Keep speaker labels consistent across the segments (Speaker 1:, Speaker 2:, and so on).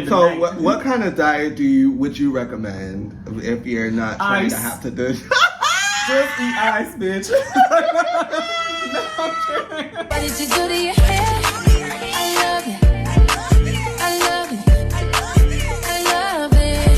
Speaker 1: So what kind of diet would you recommend if you're not trying to have to do?
Speaker 2: Just eat ice, bitch. No, I'm kidding.
Speaker 3: What did you do to your hair? I love it. I love it. I love it.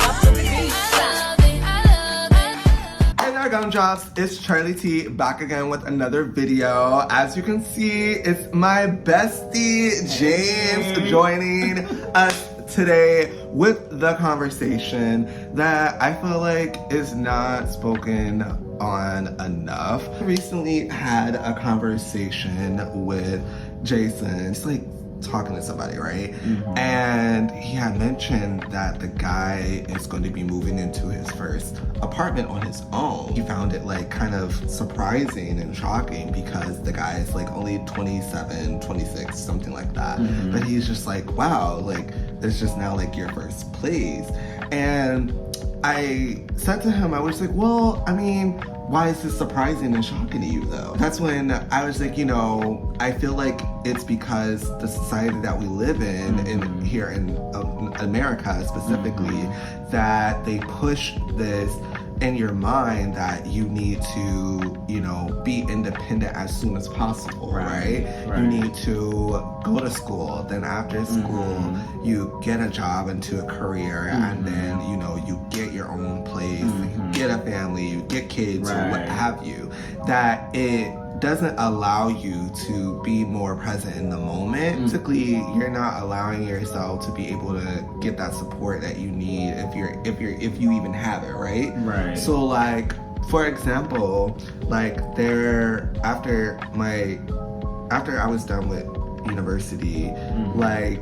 Speaker 1: Hey there, gumdrops. It's Charlie T back again with another video. As you can see, it's my bestie James joining us today with the conversation that I feel like is not spoken on enough. I recently had a conversation with Jason. It's like talking to somebody, right? Mm-hmm. And he had mentioned that the guy is going to be moving into his first apartment on his own. He found it like kind of surprising and shocking because the guy is like only 27, 26, something like that. Mm-hmm. But he's just like, wow, like it's just now like your first place. And I said to him, I was like, well, I mean, why is this surprising and shocking to you though? That's when I was like, you know, I feel like it's because the society that we live in here in America specifically, that they push this in your mind that you need to, you know, be independent as soon as possible, right? You need to go to school, then after school, you get a job into a career, and then, you know, you get your own place, you get a family, you get kids, or what have you. That it doesn't allow you to be more present in the moment. Basically, you're not allowing yourself to be able to get that support that you need if you even have it, right? Right. So like, for example, like after I was done with university, like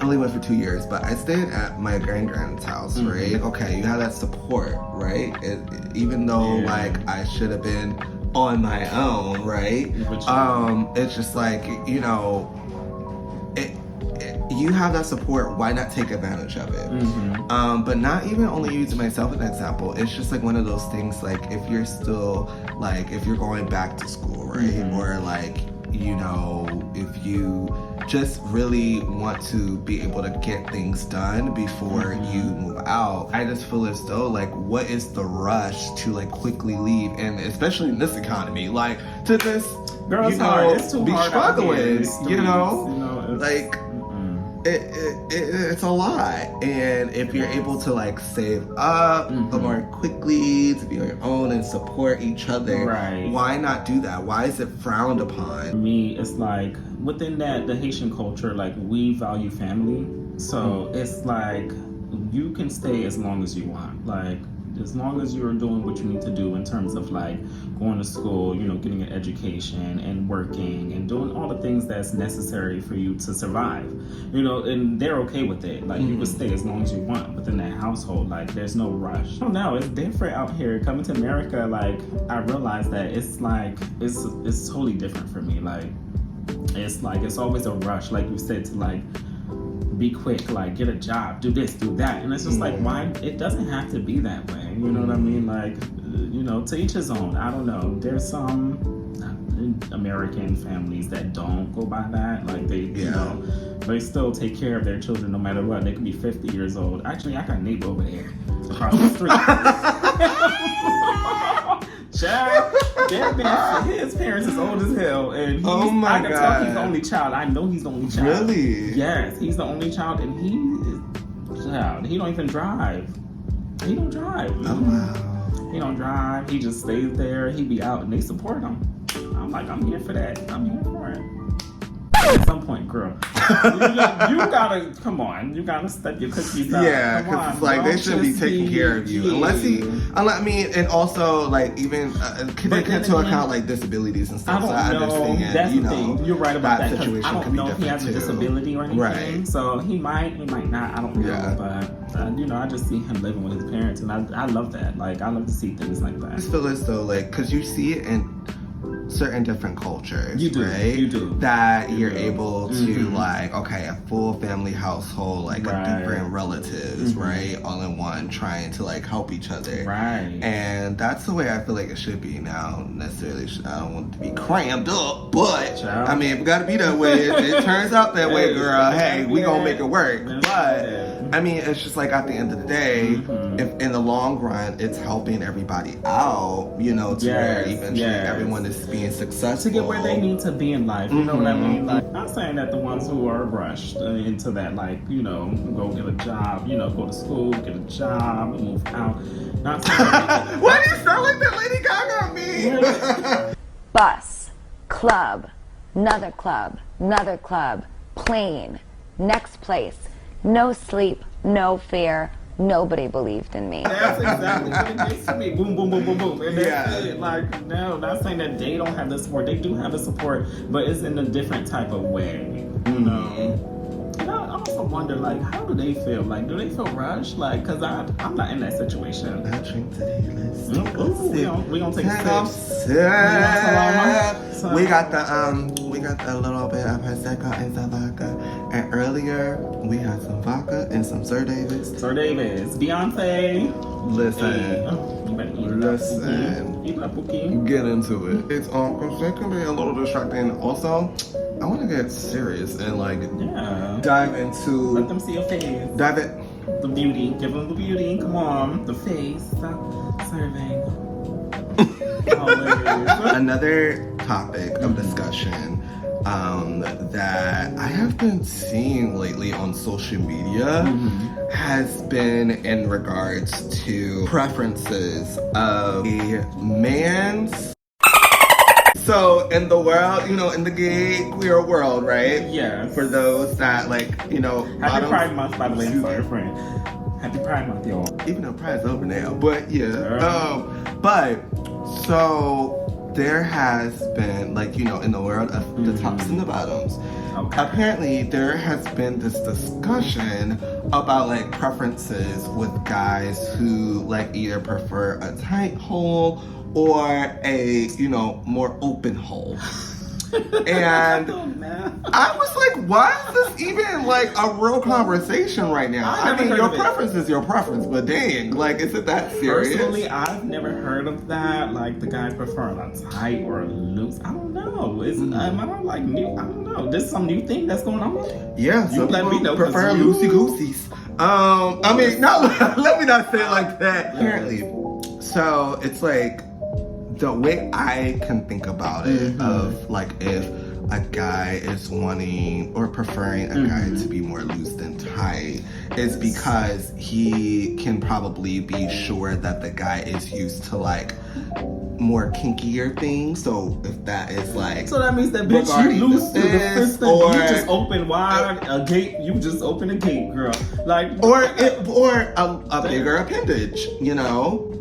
Speaker 1: I only went for 2 years, but I stayed at my grandparents' house, right? Okay, you have that support, right? Even though like I should have been on my own, right? It's just like, you know, you have that support, why not take advantage of it? But not even only using myself as an example, it's just like one of those things, like if you're still, like if you're going back to school, right? Or like, you know, if you just really want to be able to get things done before you move out, I just feel as though like, what is the rush to like quickly leave? And especially in this economy, like to just,
Speaker 2: girl,
Speaker 1: you know,
Speaker 2: hard. It's too
Speaker 1: be
Speaker 2: hard
Speaker 1: struggling, you know,
Speaker 2: it's,
Speaker 1: like it's a lot. And if you're able to like save up more quickly to be on your own and support each other, why not do that? Why is it frowned upon?
Speaker 2: For me, it's like within the Haitian culture, like we value family, so it's like you can stay as long as you want, like as long as you're doing what you need to do in terms of like going to school, you know, getting an education and working and doing all the things that's necessary for you to survive, you know, and they're okay with it. Like you can stay as long as you want within that household. Like there's no rush. I don't know, it's different out here. Coming to America, like I realized that it's like, it's totally different for me. Like it's like, it's always a rush, like you said, to like be quick, like get a job, do this, do that. And it's just like, why? It doesn't have to be that way. You know what I mean? Like, you know, to each his own. I don't know. There's some American families that don't go by that. Like they, you know, they still take care of their children no matter what. They could be 50 years old. Actually, I got a neighbor over there across the street. Child, his parents is old as hell, and I can tell he's the only child. I know he's the only child.
Speaker 1: Really?
Speaker 2: Yes, he's the only child, and he don't even drive. He don't drive.
Speaker 1: Oh wow.
Speaker 2: He don't drive. He just stays there. He be out, and they support him. I'm like, I'm here for that. I'm here for it. At some point, girl, you gotta come on. You gotta step your cookies up.
Speaker 1: Yeah, because it's like they should be taking care of you, unless I mean, and also like even take into account like disabilities and stuff.
Speaker 2: I don't know. That's the thing. You're right about that.
Speaker 1: Situation
Speaker 2: I don't know if he has a disability or anything.
Speaker 1: Right.
Speaker 2: So he might not. I don't know. But you know, I just see him living with his parents, and I love that. Like I love to see things like that.
Speaker 1: I just feel as though like, because you see it in certain different cultures,
Speaker 2: You do,
Speaker 1: right?
Speaker 2: you do.
Speaker 1: That you're
Speaker 2: do.
Speaker 1: able to like, okay, a full family household, like
Speaker 2: Right.
Speaker 1: different relatives, right? All in one, trying to like help each other.
Speaker 2: Right.
Speaker 1: And that's the way I feel like it should be now. Necessarily, I don't want it to be crammed up, but
Speaker 2: Child.
Speaker 1: I mean, if it gotta be that way, it turns out that way, girl. Hey, we gonna make it work.
Speaker 2: That's
Speaker 1: But
Speaker 2: it.
Speaker 1: I mean, it's just like at the end of the day, if in the long run, it's helping everybody out, you know, to where
Speaker 2: Yes,
Speaker 1: eventually
Speaker 2: yes.
Speaker 1: everyone is being successful.
Speaker 2: To get where they need to be in life, you know what I mean? Like, I'm saying that the ones who are rushed into that, like, you know, go get a job, you know, go to school, get a job, move out. Not saying that
Speaker 1: Why do you start like that Lady Gaga me?
Speaker 4: Bus, club, another club, plane, next place, no sleep, no fear, nobody believed in me.
Speaker 2: That's exactly what it gets to me. Boom, boom, boom, boom, boom. And that's
Speaker 1: Yeah.
Speaker 2: it. Like, no, not saying that they don't have the support. They do have the support, but it's in a different type of way, you know? And I also wonder, like, how do they feel? Like, do they feel rushed? Like, because I'm not in that situation.
Speaker 1: I drink today, let's take a
Speaker 2: Ooh,
Speaker 1: sip.
Speaker 2: we gonna take
Speaker 1: Take
Speaker 2: a
Speaker 1: a
Speaker 2: sip.
Speaker 1: sip. We got the little bit of Prosecco and some vodka. And earlier, we had some vodka and some Sir Davis.
Speaker 2: Sir Davis, Beyonce.
Speaker 1: Listen.
Speaker 2: Hey, you better eat
Speaker 1: Listen.
Speaker 2: Eat that Pookie.
Speaker 1: Get into it. It's because it can be a little distracting. Also, I want to get serious and like
Speaker 2: Yeah.
Speaker 1: dive
Speaker 2: Let
Speaker 1: into
Speaker 2: them see your face.
Speaker 1: dive it.
Speaker 2: The beauty. Give them the beauty. Come on. The face. Serving. Always.
Speaker 1: Another topic of discussion that I have been seeing lately on social media has been in regards to preferences of a man's. So in the world, you know, in the gay queer world, right?
Speaker 2: Yes.
Speaker 1: For those that like, you know,
Speaker 2: Happy
Speaker 1: bottoms-
Speaker 2: Pride Month, by the way. Sorry, friend. Happy Pride Month, y'all.
Speaker 1: even though Pride's over now. But yeah.
Speaker 2: Sure.
Speaker 1: But so there has been, like, you know, in the world of the tops and the bottoms,
Speaker 2: Okay.
Speaker 1: apparently there has been this discussion about like preferences with guys who like either prefer a tight hole or a, you know, more open hole. And
Speaker 2: Oh, man.
Speaker 1: I was like, why is this even like a real conversation right now?
Speaker 2: I
Speaker 1: I
Speaker 2: never
Speaker 1: mean,
Speaker 2: heard
Speaker 1: your
Speaker 2: of it.
Speaker 1: preference is your preference, but dang, like, is it that serious?
Speaker 2: Personally, I've never heard of that. Like, the guys prefer a tight or a loose. I don't know. Am I like new? I don't know. This is some new thing that's going on.
Speaker 1: Yeah,
Speaker 2: You
Speaker 1: some
Speaker 2: let me
Speaker 1: people
Speaker 2: know, 'cause
Speaker 1: prefer
Speaker 2: you-
Speaker 1: loosey gooseys. I mean, no, let me not say it like that. Apparently, so it's like the way I can think about it of like if a guy is wanting or preferring a guy to be more loose than tight is because he can probably be sure that the guy is used to like more kinkier things. So if that is like,
Speaker 2: So that means that bitch,
Speaker 1: regarding
Speaker 2: you loose
Speaker 1: the
Speaker 2: to the
Speaker 1: fist
Speaker 2: system.
Speaker 1: or-
Speaker 2: You just open wide a gate. You just open a gate, girl. Like,
Speaker 1: or a bigger appendage, you know.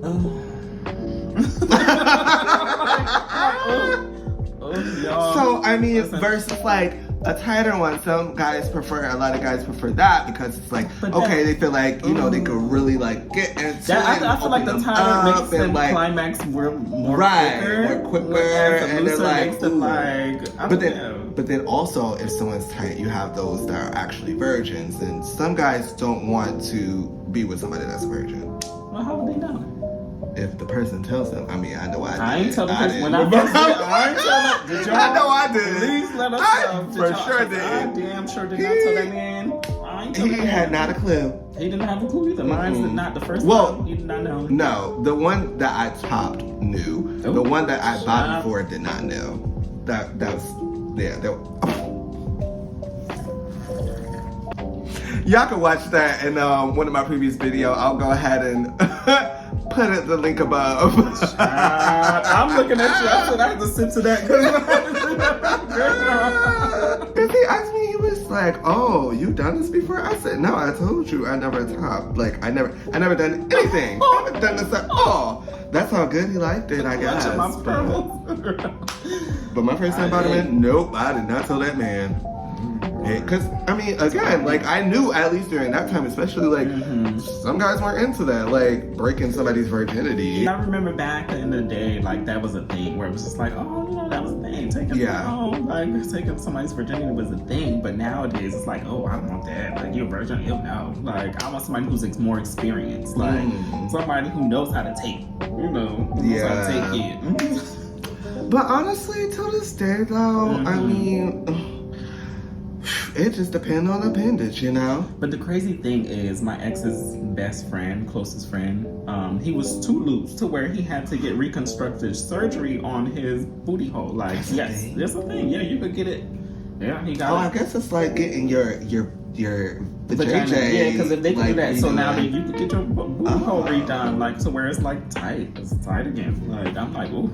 Speaker 2: y'all.
Speaker 1: So I mean,
Speaker 2: Listen.
Speaker 1: versus like a tighter one, some guys prefer. A lot of guys prefer that because it's like
Speaker 2: But
Speaker 1: okay,
Speaker 2: that-
Speaker 1: they feel like you know they could really like get into
Speaker 2: That,
Speaker 1: it.
Speaker 2: I feel like the
Speaker 1: open
Speaker 2: tighter
Speaker 1: them up
Speaker 2: makes
Speaker 1: and,
Speaker 2: them
Speaker 1: like,
Speaker 2: climax more
Speaker 1: Right,
Speaker 2: quicker.
Speaker 1: more quicker,
Speaker 2: whereas the
Speaker 1: and they're
Speaker 2: looser
Speaker 1: like,
Speaker 2: makes them
Speaker 1: ooh.
Speaker 2: like, I
Speaker 1: But
Speaker 2: don't know.
Speaker 1: then also, if someone's tight, you have those that are actually virgins, and some guys don't want to be with somebody that's a virgin.
Speaker 2: Well, how would they know?
Speaker 1: If the person tells them, I mean, I know I did.
Speaker 2: I ain't telling
Speaker 1: I
Speaker 2: her
Speaker 1: did.
Speaker 2: when I first did. I ain't telling. Did y'all?
Speaker 1: I know I did.
Speaker 2: Please let us
Speaker 1: I
Speaker 2: know. Did
Speaker 1: for
Speaker 2: y'all-
Speaker 1: sure
Speaker 2: I
Speaker 1: did.
Speaker 2: damn sure did not tell that man. I ain't telling
Speaker 1: He
Speaker 2: him.
Speaker 1: had not a clue.
Speaker 2: He didn't have a clue either. Mine's
Speaker 1: Mm-mm.
Speaker 2: not the first
Speaker 1: Well,
Speaker 2: one. He did not know.
Speaker 1: No, the one that I topped knew. The
Speaker 2: Ooh.
Speaker 1: one that I bought
Speaker 2: Shut up.
Speaker 1: before did not know. That was Y'all can watch that in one of my previous videos. I'll go ahead and put the link above.
Speaker 2: I'm looking at you. I said I have to sit to that.
Speaker 1: Cause he asked me, he was like, "Oh, you done this before?" I said, "No, I told you, I never topped. Like, I never done anything. I haven't done this at all." That's how good he liked it, I guess.
Speaker 2: Watching my
Speaker 1: But,
Speaker 2: pearls.
Speaker 1: but my first time bottom in, nope, I did not tell that man. Cause I mean, again, like I knew at least during that time, especially like some guys weren't into that, like breaking somebody's virginity.
Speaker 2: I remember back in the day, like that was a thing where it was just like, oh, you know, that was a thing. Taking somebody's virginity was a thing, but nowadays it's like, oh, I don't want that. Like, you're a virgin? Ew, no. Like, I want somebody who's more experienced. Like, somebody who knows how to take, knows how to take it.
Speaker 1: But honestly, till this day, though, I mean, it just depends on appendage,
Speaker 2: But the crazy thing is, my ex's best friend, closest friend, he was too loose to where he had to get reconstructive surgery on his booty hole. Like, yes, there's a thing. Yeah, you could get it. Yeah, he got it.
Speaker 1: I guess it's like getting your
Speaker 2: vagina. Yeah, because if they can do that, so now that you can get your booty hole redone, like, to where it's like tight. It's tight again. Like, I'm like, ooh.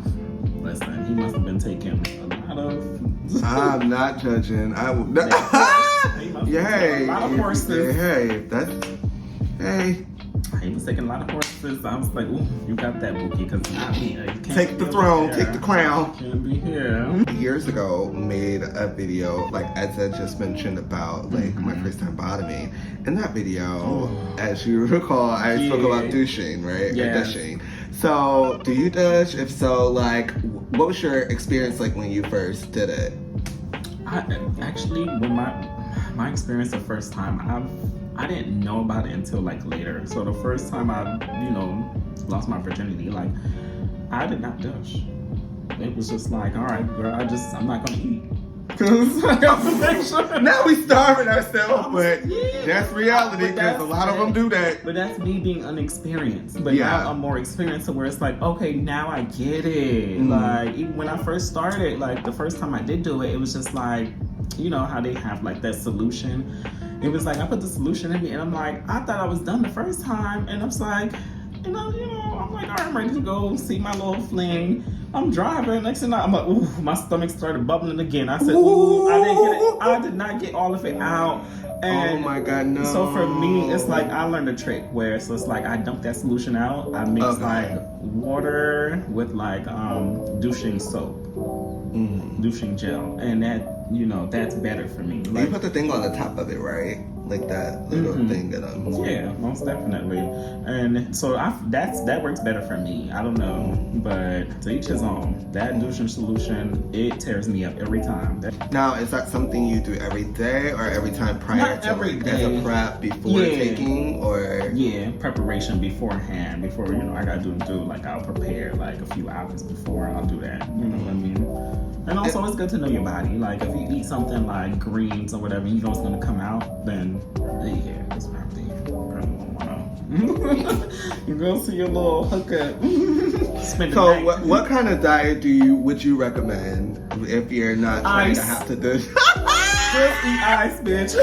Speaker 2: Listen, he must have been taking a lot of.
Speaker 1: I'm not judging. I will.
Speaker 2: Hey, a lot of horses.
Speaker 1: Hey.
Speaker 2: He was taking a lot of horses. I was like, ooh, you got that, Bookie, because not me.
Speaker 1: Take the throne, take the crown.
Speaker 2: Can't be here.
Speaker 1: Years ago, made a video, like as I just mentioned, about like my first time bottoming. In that video, as you recall, I spoke about douching, right?
Speaker 2: Yeah.
Speaker 1: Or dishing. So, do you dish? If so, like, what was your experience like when you first did it?
Speaker 2: When my experience the first time, I didn't know about it until like later. So the first time I, lost my virginity, like, I did not dish. It was just like, all right, girl, I'm not gonna eat. Cause I got to make sure.
Speaker 1: Now we starving ourselves, but that's reality
Speaker 2: But
Speaker 1: because a lot of them do that.
Speaker 2: But that's me being unexperienced. But now I'm more experienced, to where it's like, okay, now I get it. Like, even when I first started, like the first time I did do it, it was just like, how they have like that solution. It was like I put the solution in me, and I'm like, I thought I was done the first time, and I was like, I'm like, all right, I'm ready to go see my little fling. I'm driving. Next thing I'm like, ooh, my stomach started bubbling again. I said, ooh, I didn't get it. I did not get all of it out. And
Speaker 1: oh my God, no.
Speaker 2: So for me, it's like I learned a trick where it's just like I dump that solution out. I mix like water with like douching soap, douching gel, and that that's better for me. Like,
Speaker 1: you put the thing on the top of it, right? Like that little thing that
Speaker 2: yeah, most definitely. And so that works better for me. I don't know, but to each his own. That douching solution, it tears me up every time.
Speaker 1: Now, is that something you do every day or every time prior
Speaker 2: Not
Speaker 1: to
Speaker 2: every
Speaker 1: like,
Speaker 2: day.
Speaker 1: as a prep before taking, or
Speaker 2: preparation beforehand. Before I gotta do like I'll prepare like a few hours before I'll do that. You know what I mean? And also, it's good to know your body. Like, if you eat something like greens or whatever, you know it's gonna come out, then it's probably you go see your little hookup.
Speaker 1: So, what kind of diet would you recommend if you're not trying to have to do?
Speaker 2: Just eat ice, bitch.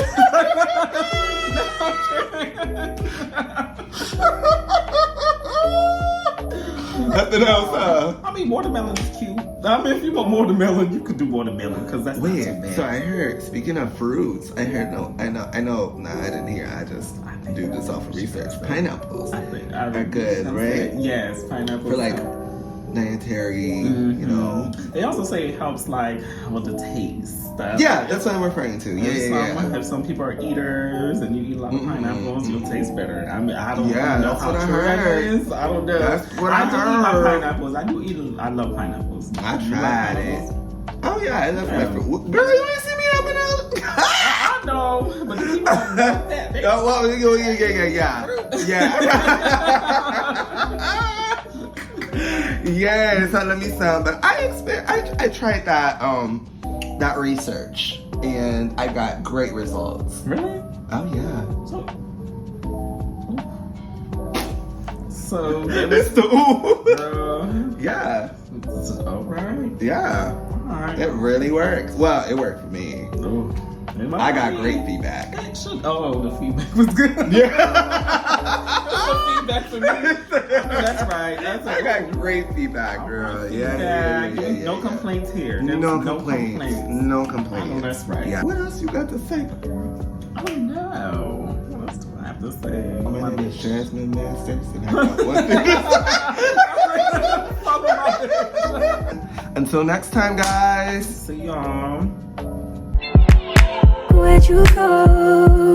Speaker 1: Nothing else, huh?
Speaker 2: I mean, watermelon is cute. I mean, if you want watermelon, you could do watermelon, because that's not too bad.
Speaker 1: So I heard, speaking of fruits, I know, nah, I didn't hear, I just do this off of research. Pineapples are good, right?
Speaker 2: Yes, pineapples.
Speaker 1: For like dietary,
Speaker 2: They also say it helps like with the taste.
Speaker 1: Yeah, that's what I'm referring to. Yeah.
Speaker 2: If some people are eaters and you eat a lot of pineapples, you'll taste better. I mean, I don't know
Speaker 1: that's
Speaker 2: how
Speaker 1: what I
Speaker 2: true that
Speaker 1: heard.
Speaker 2: is. I don't know.
Speaker 1: That's what I
Speaker 2: do
Speaker 1: heard.
Speaker 2: eat my pineapples. I love pineapples.
Speaker 1: I tried it. Oh yeah, I love my fruit. Girl, you ain't see me up and out.
Speaker 2: I know, but the people don't know that.
Speaker 1: Oh, well, yeah. Yes, I love me some, but I tried that research and I got great results.
Speaker 2: Really?
Speaker 1: Oh yeah.
Speaker 2: So
Speaker 1: it's the yeah.
Speaker 2: All right.
Speaker 1: Yeah.
Speaker 2: All right.
Speaker 1: It really works. Well, it worked for me.
Speaker 2: Ooh.
Speaker 1: I got great feedback.
Speaker 2: The feedback was good.
Speaker 1: Yeah.
Speaker 2: The feedback for me. That's right.
Speaker 1: I got great feedback, girl. Yeah.
Speaker 2: No complaints here.
Speaker 1: No complaints. No complaints.
Speaker 2: Oh, that's right.
Speaker 1: Yeah. What else you got to say, girl?
Speaker 2: Oh no. What else do I have to say?
Speaker 1: My name is Jasmine Masters, and I got one thing to say. Until next time, guys.
Speaker 2: See y'all.
Speaker 3: Where'd you go?